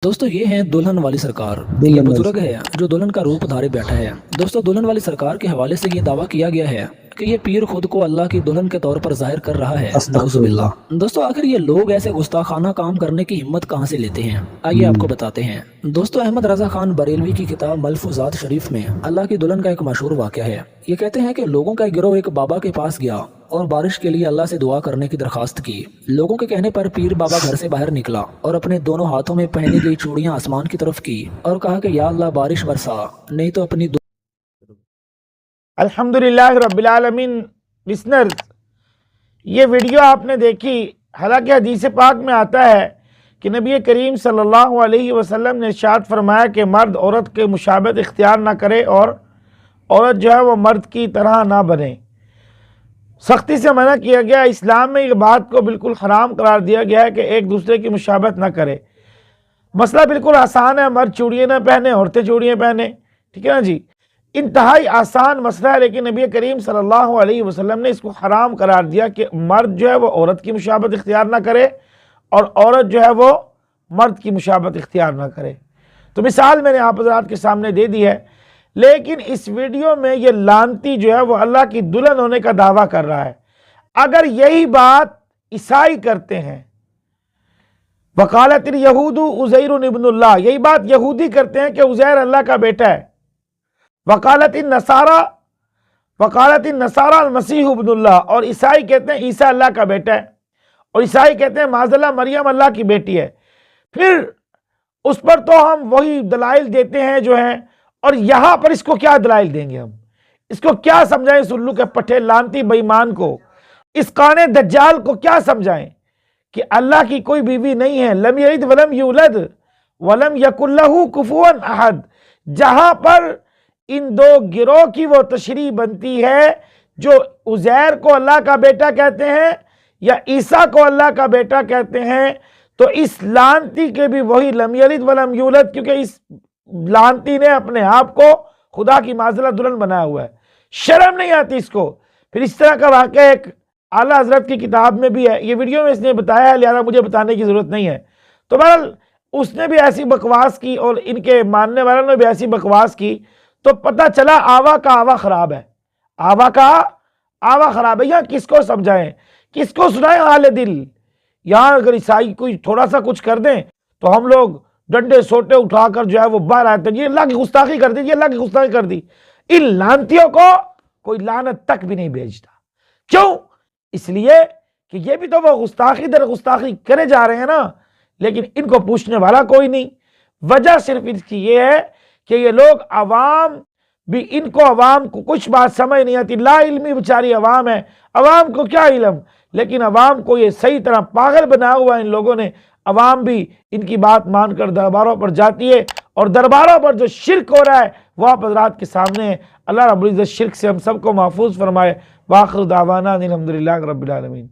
दोस्तों ये हैं दुल्हन वाली सरकार। ये बुजुर्ग है जो दुल्हन का रूप धारे बैठा है। दोस्तों दुल्हन वाली सरकार के हवाले से ये दावा किया गया है कि ये पीर खुद को अल्लाह की दुल्हन के तौर पर जाहिर कर रहा है। नाउज़ुबिल्लाह। दोस्तों आखिर ये लोग ऐसे गुस्ताखाना काम करने की हिम्मत कहाँ से लेते हैं, आइए आपको बताते हैं। दोस्तों अहमद रजा खान बरेलवी की किताब मलफूजात शरीफ में अल्लाह की दुल्हन का एक मशहूर वाक़या है। ये कहते हैं कि लोगों का एक गिरोह एक बाबा के पास गया और बारिश के लिए अल्लाह से दुआ करने की दरखास्त की। लोगों के कहने पर पीर बाबा घर से बाहर निकला और अपने दोनों हाथों में पहनी गई चूड़ियां आसमान की तरफ की और कहा कि या अल्लाह बारिश बरसा, नहीं तो अपनी अल्हम्दुलिल्लाह रब्बिल आलमीन। लिसनर्स, ये वीडियो आपने देखी, हालांकि हदीस पाक में आता है कि नबी करीम सल्लल्लाहु अलैहि वसल्लम ने इरशाद फरमाया कि मर्द औरत के मुशाबहत इख्तियार ना करे और औरत जो है वो मर्द की तरह ना बने। सख्ती से मना किया गया। इस्लाम में ये बात को बिल्कुल हराम करार दिया गया है कि एक दूसरे की मुशाबहत ना करे। मसला बिल्कुल आसान है, मर्द चूड़ियाँ ना पहने, औरतें चूड़ियाँ पहने, ठीक है ना जी। इंतहाई आसान मसला है, लेकिन नबी करीम सल्लल्लाहु अलैहि वसल्लम ने इसको हराम करार दिया कि मर्द जो है वो औरत की मुशाबहत इख्तियार ना करे और औरत जो है वो मर्द की मुशाबहत इख्तियार ना करे। तो मिसाल मैंने आप हज़रात के सामने दे दी है, लेकिन इस वीडियो में ये लानती जो है वो अल्लाह की दुल्हन होने का दावा कर रहा है। अगर यही बात ईसाई करते हैं, वकालत यहूदू उज़ैर इब्नुल्लाह, यही बात यहूदी करते हैं कि उज़ैर अल्लाह का बेटा है। वकालत नसारा मसीह इब्नुल्लाह, और ईसाई कहते हैं ईसा अल्लाह का बेटा है, और ईसाई कहते हैं माज़अल्लाह मरियम अल्लाह की बेटी है। फिर उस पर तो हम वही दलाइल देते हैं जो हैं, और यहां पर इसको क्या दलाइल देंगे हम? इसको क्या समझाएं? इस उल्लू के पट्टे लानती बेईमान को, इस काने दज्जाल को क्या समझाएं कि अल्लाह की कोई बीवी नहीं है। लम यलिद वलम यूलद वलम यकुल लहू कुफुवन अहद। जहां पर इन दो गिरोह की वो तशरीह बनती है जो उज़ैर को अल्लाह का बेटा कहते हैं या ईसा को अल्लाह का बेटा कहते हैं, तो इस लानती के भी वही लम यलिद वलम यूलद, क्योंकि इस लानती ने अपने आप को खुदा की माज़अल्लाह दुल्हन बनाया हुआ है। शर्म नहीं आती इसको। फिर इस तरह का वाक़या एक आला हज़रत की किताब में भी है, ये वीडियो में इसने बताया है, लिहाजा मुझे बताने की ज़रूरत नहीं है। तो बहरहाल उसने भी ऐसी बकवास की और इनके मानने वालों ने भी ऐसी बकवास की, तो पता चला आवा का आवा ख़राब है। आवा का आवा ख़राब है। यहाँ किसको समझाएं, किसको सुनाएं हाल दिल? यहाँ अगर ईसाई कोई थोड़ा सा कुछ कर दें तो हम लोग डंडे सोटे उठाकर जो है वो बाहर आते हैं, ये अल्लाह की गुस्ताखी कर दी, ये अल्लाह की गुस्ताखी कर दी। इन लानतियों को कोई लानत तक भी नहीं भेजता। क्यों? इसलिए कि ये भी तो वो गुस्ताखी दर गुस्ताखी करे जा रहे हैं ना, लेकिन इनको पूछने वाला कोई नहीं। वजह सिर्फ इसकी ये है कि ये लोग अवाम भी, इनको अवाम को कुछ बात समझ नहीं आती। ला इल्मी बेचारी अवाम है, अवाम को क्या इल्म, लेकिन अवाम को ये सही तरह पागल बनाया हुआ इन लोगों ने। अवाम भी इनकी बात मानकर दरबारों पर जाती है, और दरबारों पर जो शिरक हो रहा है वो आप हज़रात के सामने है। अल्लाह रब्बुल इज़्ज़त शिरक से हम सबको महफूज फरमाए। वाखिर दावाना अनिल हम्दुलिल्लाहि रब्बिल आलमीन।